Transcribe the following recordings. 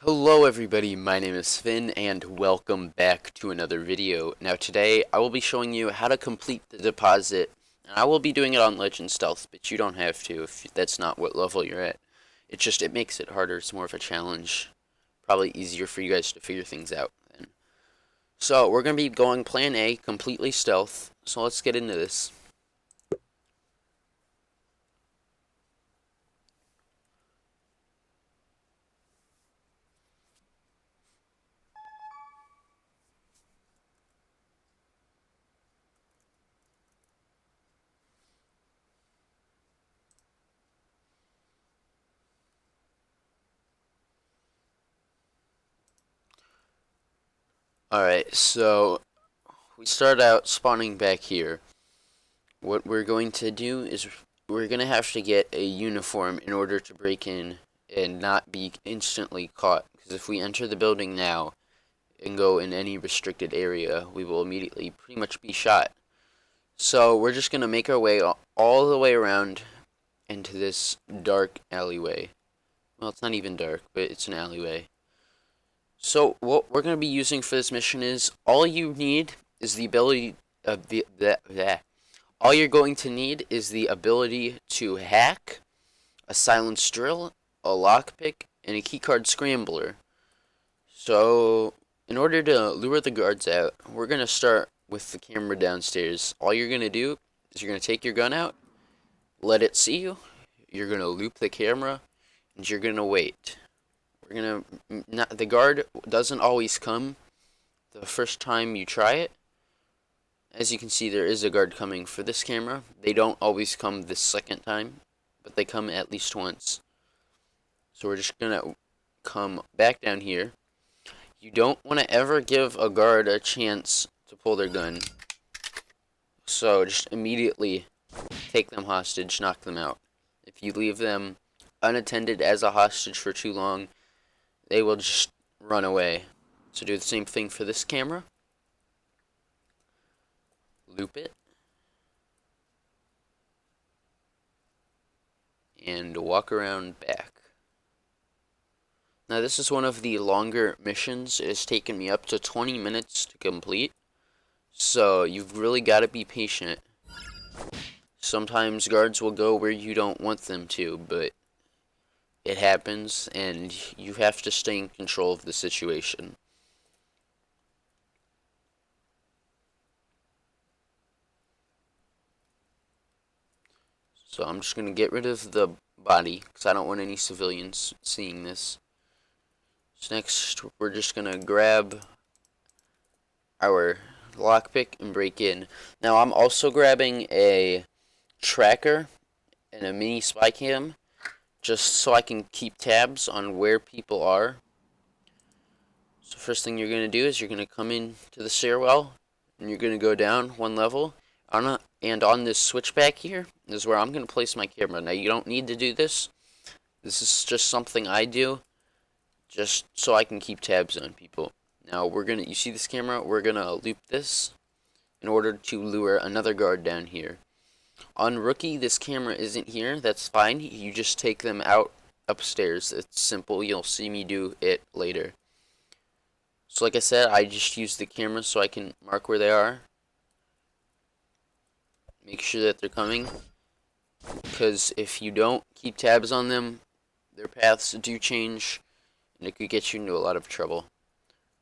Hello everybody, my name is Finn and welcome back to another video. Now today I will be showing you how to complete the deposit, and I will be doing it on Legend Stealth, but you don't have to if that's not what level you're at. It makes it harder, it's more of a challenge. Probably easier for you guys to figure things out then. So we're going to be going plan A, completely stealth, so let's get into this. Alright, so we start out spawning back here. What we're going to do is we're going to have to get a uniform in order to break in and not be instantly caught. Because if we enter the building now and go in any restricted area, we will immediately pretty much be shot. So we're just going to make our way all the way around into this dark alleyway. Well, it's not even dark, but it's an alleyway. So what we're going to be using for this mission is all you need is the ability of all you're going to need is the ability to hack, a silence drill, a lockpick, and a keycard scrambler. So, in order to lure the guards out, we're going to start with the camera downstairs. All you're going to do is you're going to take your gun out, let it see you, you're going to loop the camera, and you're going to wait. The guard doesn't always come the first time you try it. As you can see, there is a guard coming for this camera. They don't always come the second time, but they come at least once. So we're just going to come back down here. You don't want to ever give a guard a chance to pull their gun. So just immediately take them hostage, knock them out. If you leave them unattended as a hostage for too long, they will just run away. So do the same thing for this camera. Loop it. And walk around back. Now this is one of the longer missions. It has taken me up to 20 minutes to complete. So you've really got to be patient. Sometimes guards will go where you don't want them to, but it happens and you have to stay in control of the situation. So I'm just going to get rid of the body, because I don't want any civilians seeing this. So next, we're just going to grab our lockpick and break in. Now I'm also grabbing a tracker and a mini spy cam, just so I can keep tabs on where people are. So first thing you're going to do is you're going to come in to the stairwell, and you're going to go down one level. And on this switchback here is where I'm going to place my camera. Now, you don't need to do this. This is just something I do just so I can keep tabs on people. Now, you see this camera? We're going to loop this in order to lure another guard down here. On Rookie, this camera isn't here. That's fine. You just take them out upstairs. It's simple. You'll see me do it later. So like I said, I just use the camera so I can mark where they are. Make sure that they're coming, because if you don't keep tabs on them, their paths do change, and it could get you into a lot of trouble.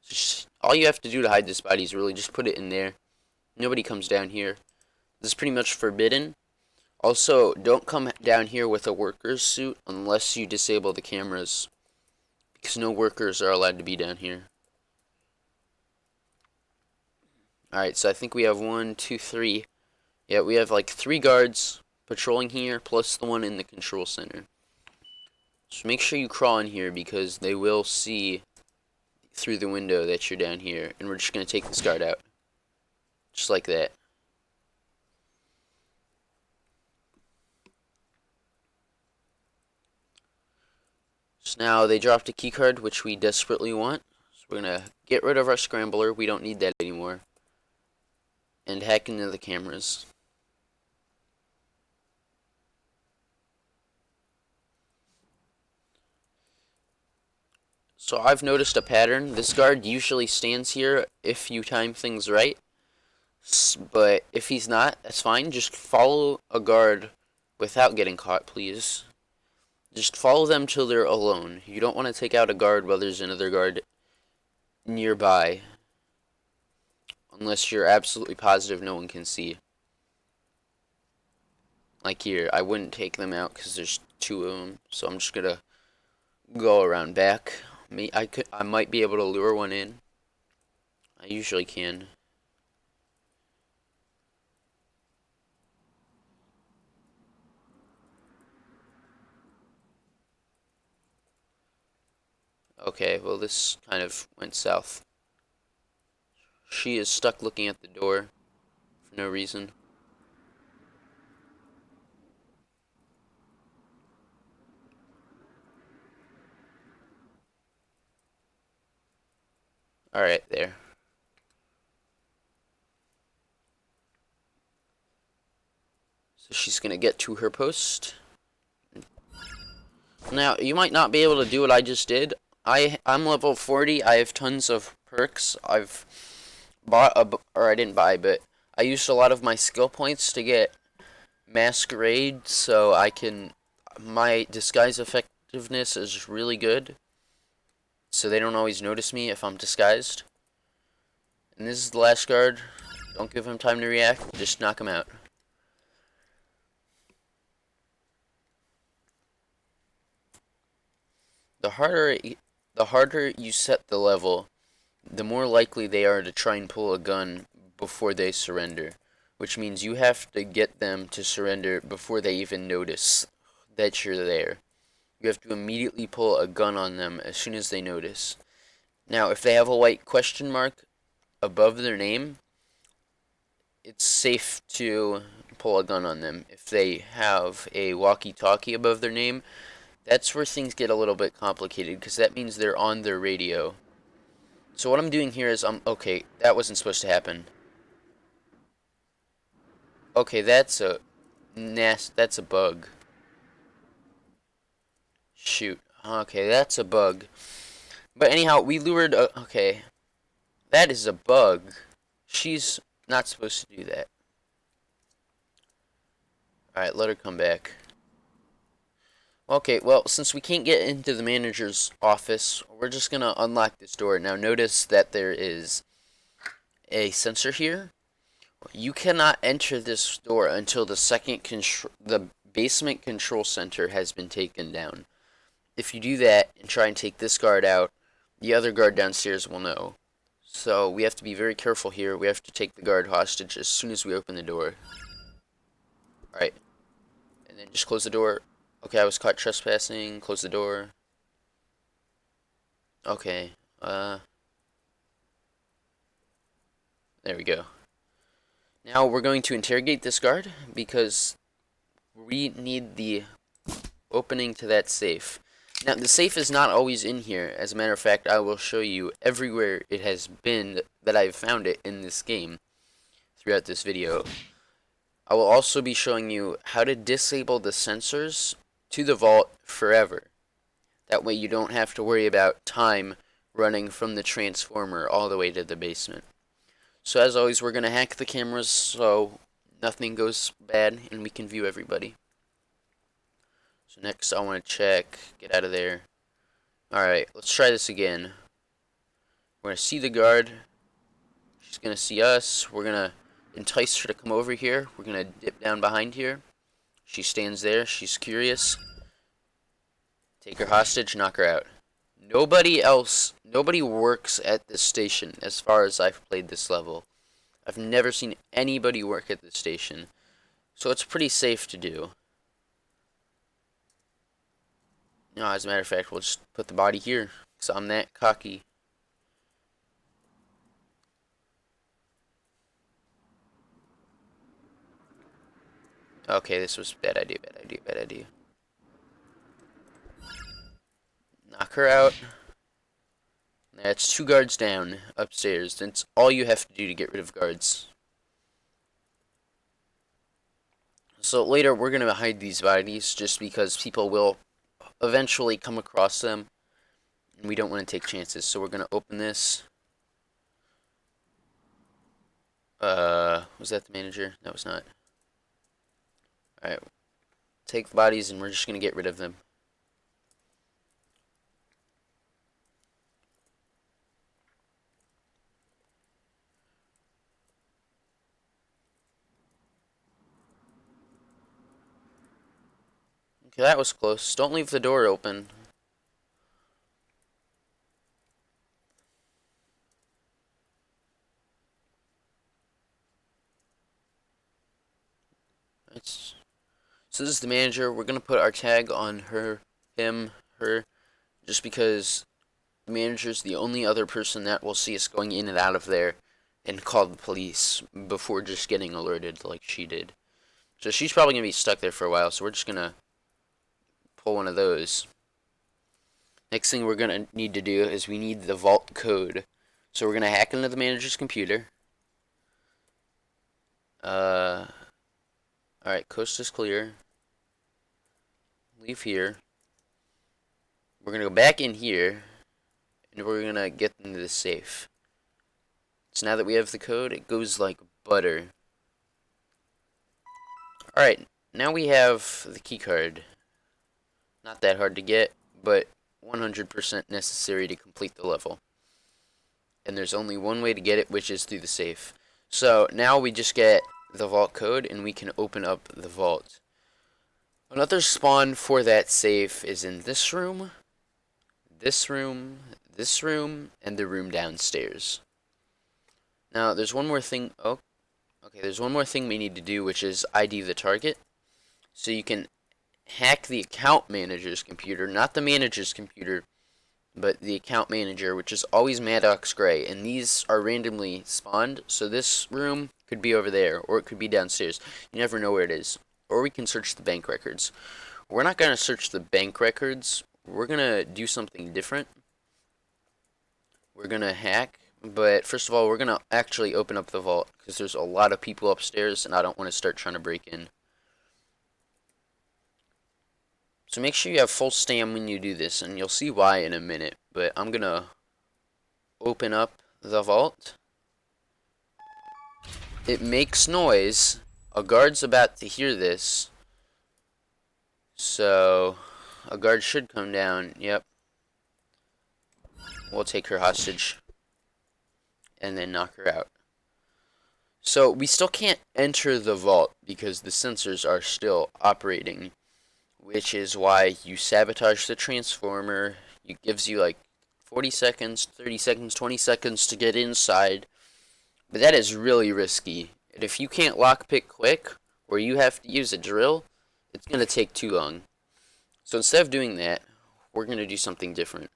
So all you have to do to hide this body is really just put it in there. Nobody comes down here. This is pretty much forbidden. Also, don't come down here with a worker's suit unless you disable the cameras, because no workers are allowed to be down here. Alright, so I think we have 1, 2, 3. Yeah, we have like 3 guards patrolling here, plus the one in the control center. So make sure you crawl in here, because they will see through the window that you're down here. And we're just going to take this guard out. Just like that. So now they dropped a keycard, which we desperately want. So we're going to get rid of our scrambler. We don't need that anymore. And hack into the cameras. So I've noticed a pattern. This guard usually stands here if you time things right. But if he's not, that's fine. Just follow a guard without getting caught, please. Just follow them till they're alone. You don't want to take out a guard while there's another guard nearby. Unless you're absolutely positive no one can see. Like here, I wouldn't take them out because there's two of them. So I'm just gonna go around back. I might be able to lure one in. I usually can. Okay, well this kind of went south. She is stuck looking at the door for no reason. Alright, there. So she's gonna get to her post. Now, you might not be able to do what I just did. I'm level 40. I have tons of perks. I've bought or I didn't buy, but I used a lot of my skill points to get Masquerade, so my disguise effectiveness is really good. So they don't always notice me if I'm disguised. And this is the last guard. Don't give him time to react. Just knock him out. The harder you set the level, the more likely they are to try and pull a gun before they surrender. Which means you have to get them to surrender before they even notice that you're there. You have to immediately pull a gun on them as soon as they notice. Now, if they have a white question mark above their name, it's safe to pull a gun on them. If they have a walkie-talkie above their name, that's where things get a little bit complicated, because that means they're on their radio. So what I'm doing here is okay, that wasn't supposed to happen. Okay, that's a bug. Shoot. Okay, that's a bug. But anyhow, we lured okay. That is a bug. She's not supposed to do that. Alright, let her come back. Okay, well, since we can't get into the manager's office, we're just gonna unlock this door. Now notice that there is a sensor here. You cannot enter this door until the basement control center has been taken down. If you do that and try and take this guard out, the other guard downstairs will know. So we have to be very careful here. We have to take the guard hostage as soon as we open the door. Alright. And then just close the door. Okay, I was caught trespassing. Close the door. Okay. There we go. Now we're going to interrogate this guard because we need the opening to that safe. Now, the safe is not always in here. As a matter of fact, I will show you everywhere it has been that I've found it in this game throughout this video. I will also be showing you how to disable the sensors to the vault forever. That way you don't have to worry about time running from the transformer all the way to the basement. So as always, we're going to hack the cameras so nothing goes bad and we can view everybody. So next I want to check, get out of there. Alright, let's try this again. We're going to see the guard. She's going to see us. We're going to entice her to come over here. We're going to dip down behind here. She stands there. She's curious. Take her hostage, knock her out. Nobody works at this station as far as I've played this level. I've never seen anybody work at this station. So it's pretty safe to do. No, as a matter of fact, we'll just put the body here, because I'm that cocky. Okay, this was bad idea, bad idea, bad idea. Knock her out. That's 2 guards down upstairs. That's all you have to do to get rid of guards. So later we're going to hide these bodies just because people will eventually come across them. and we don't want to take chances. So we're gonna open this. Was that the manager? No, it's not. Alright, take the bodies and we're just gonna get rid of them. Okay, that was close. Don't leave the door open. So this is the manager. We're gonna put our tag on her, him, her, just because the manager's the only other person that will see us going in and out of there and call the police before just getting alerted like she did. So she's probably gonna be stuck there for a while, so we're just gonna pull one of those. Next thing we're gonna need to do is we need the vault code. So we're gonna hack into the manager's computer. Alright, coast is clear. Leave here. We're gonna go back in here, and we're gonna get into the safe. So now that we have the code, it goes like butter. Alright, now we have the key card. Not that hard to get, but 100% necessary to complete the level. And there's only one way to get it, which is through the safe. So now we just get the vault code and we can open up the vault. Another spawn for that safe is in this room, this room, this room, and the room downstairs. Now there's one more thing. Oh, okay, there's one more thing we need to do, which is ID the target. So you can hack the account manager's computer, not the manager's computer, but the account manager, which is always Maddox Gray, and these are randomly spawned, so this room could be over there, or it could be downstairs. You never know where it is. Or we can search the bank records. We're not going to search the bank records. We're going to do something different. We're going to hack, but first of all, we're going to actually open up the vault, because there's a lot of people upstairs, and I don't want to start trying to break in. So make sure you have full stam when you do this, and you'll see why in a minute. But I'm going to open up the vault. It makes noise. A guard's about to hear this. So a guard should come down. Yep. We'll take her hostage. And then knock her out. So we still can't enter the vault because the sensors are still operating, which is why you sabotage the transformer. It gives you like 40 seconds, 30 seconds, 20 seconds to get inside. But that is really risky. And if you can't lockpick quick, or you have to use a drill, it's going to take too long. So instead of doing that, we're going to do something different.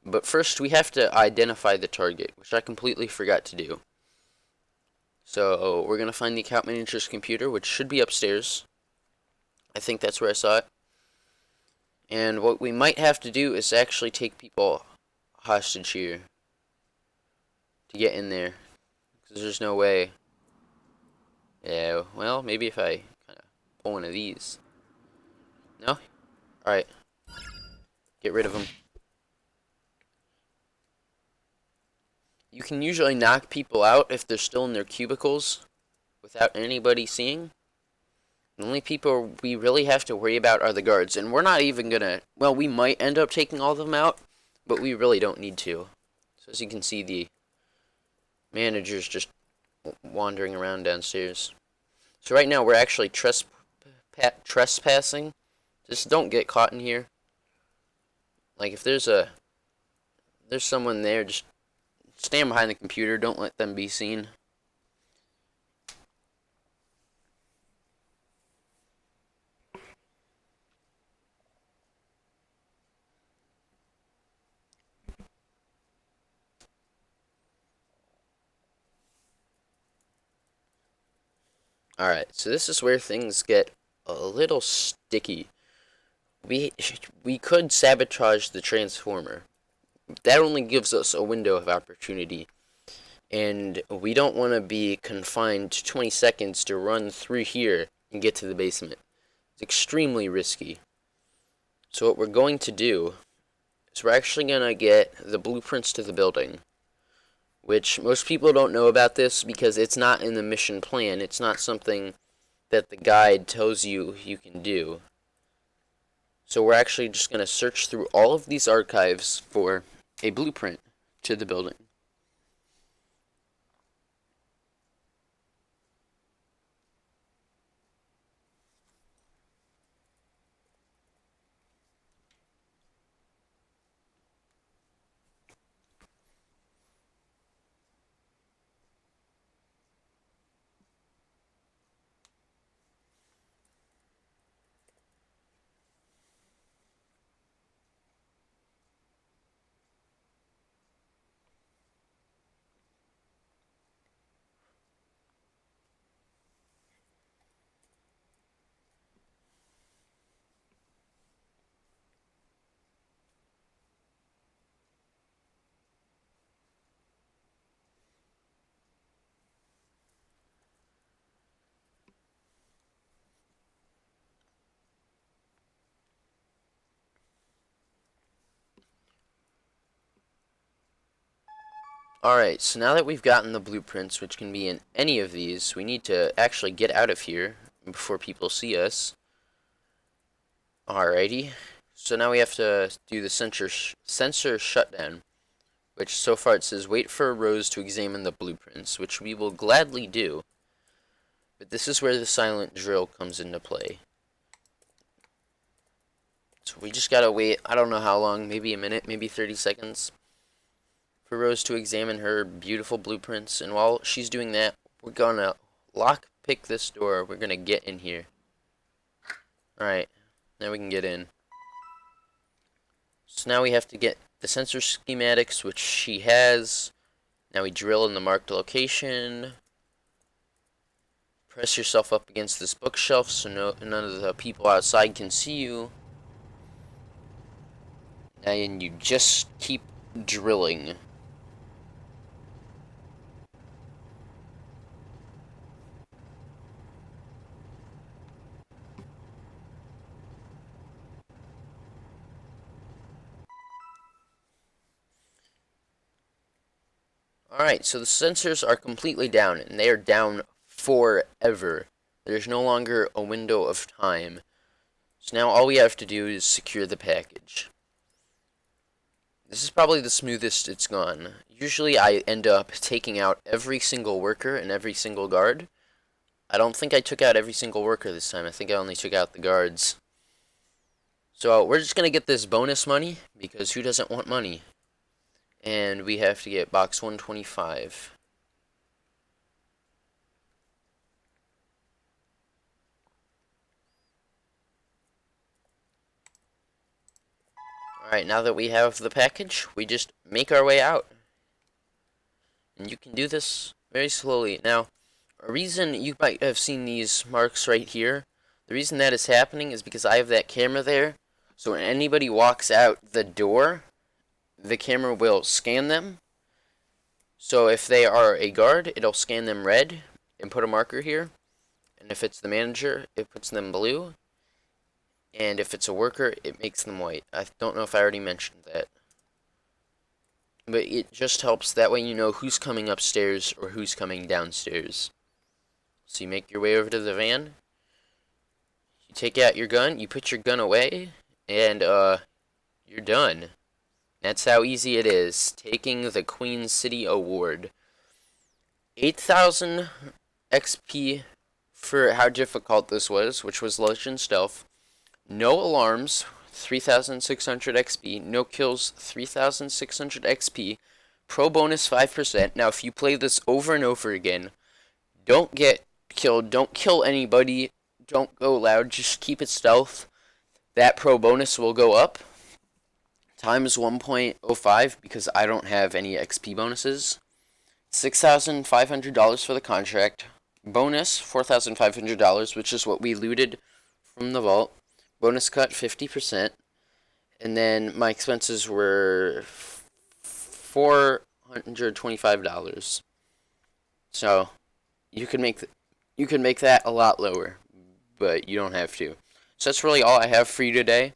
But first, we have to identify the target, which I completely forgot to do. So we're going to find the account manager's computer, which should be upstairs. I think that's where I saw it. And what we might have to do is actually take people hostage here to get in there. Because there's no way. Yeah, well, maybe if I kind of pull one of these. No? Alright. Get rid of them. You can usually knock people out if they're still in their cubicles without anybody seeing. The only people we really have to worry about are the guards. And we're not even gonna... Well, we might end up taking all of them out, but we really don't need to. So as you can see, the manager's just wandering around downstairs. So right now we're actually trespassing. Just don't get caught in here. Like if there's someone there, just stand behind the computer. Don't let them be seen. Alright, so this is where things get a little sticky. We could sabotage the transformer. That only gives us a window of opportunity. And we don't want to be confined to 20 seconds to run through here and get to the basement. It's extremely risky. So what we're going to do is we're actually going to get the blueprints to the building, which most people don't know about this because it's not in the mission plan. It's not something that the guide tells you you can do. So we're actually just going to search through all of these archives for a blueprint to the building. Alright, so now that we've gotten the blueprints, which can be in any of these, we need to actually get out of here before people see us. Alrighty, so now we have to do the sensor shutdown, which so far it says wait for Rose to examine the blueprints, which we will gladly do. But this is where the silent drill comes into play. So we just gotta wait, I don't know how long, maybe a minute, maybe 30 seconds. For Rose to examine her beautiful blueprints, and while she's doing that, we're gonna lock-pick this door. We're gonna get in here. Alright, now we can get in. So now we have to get the sensor schematics, which she has. Now we drill in the marked location. Press yourself up against this bookshelf so none of the people outside can see you. And you just keep drilling. Alright, so the sensors are completely down, and they are down forever. There's no longer a window of time. So now all we have to do is secure the package. This is probably the smoothest it's gone. Usually I end up taking out every single worker and every single guard. I don't think I took out every single worker this time. I think I only took out the guards. So we're just going to get this bonus money, because who doesn't want money? And we have to get box 125. Alright, now that we have the package, we just make our way out. And you can do this very slowly. Now, a reason you might have seen these marks right here, the reason that is happening is because I have that camera there. So when anybody walks out the door, the camera will scan them. So if they are a guard, it'll scan them red and put a marker here. And if it's the manager, it puts them blue. And if it's a worker, it makes them white. I don't know if I already mentioned that. But it just helps, that way you know who's coming upstairs or who's coming downstairs. So you make your way over to the van. You take out your gun, you put your gun away, and you're done. That's how easy it is. Taking the Queen City Award. 8,000 XP for how difficult this was, which was Legend Stealth. No alarms, 3,600 XP. No kills, 3,600 XP. Pro bonus 5%. Now, if you play this over and over again, don't get killed. Don't kill anybody. Don't go loud. Just keep it stealth. That pro bonus will go up. Times 1.05 because I don't have any XP bonuses. $6,500 for the contract. Bonus $4,500, which is what we looted from the vault. Bonus cut 50%. And then my expenses were $425. So you can make that a lot lower, but you don't have to. So that's really all I have for you today.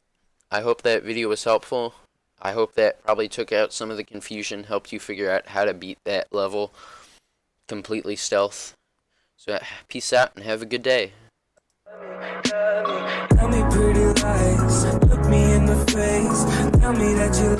I hope that video was helpful. I hope that probably took out some of the confusion, helped you figure out how to beat that level completely stealth. So peace out and have a good day. Tell me pretty lies, look me in the face. Tell me that you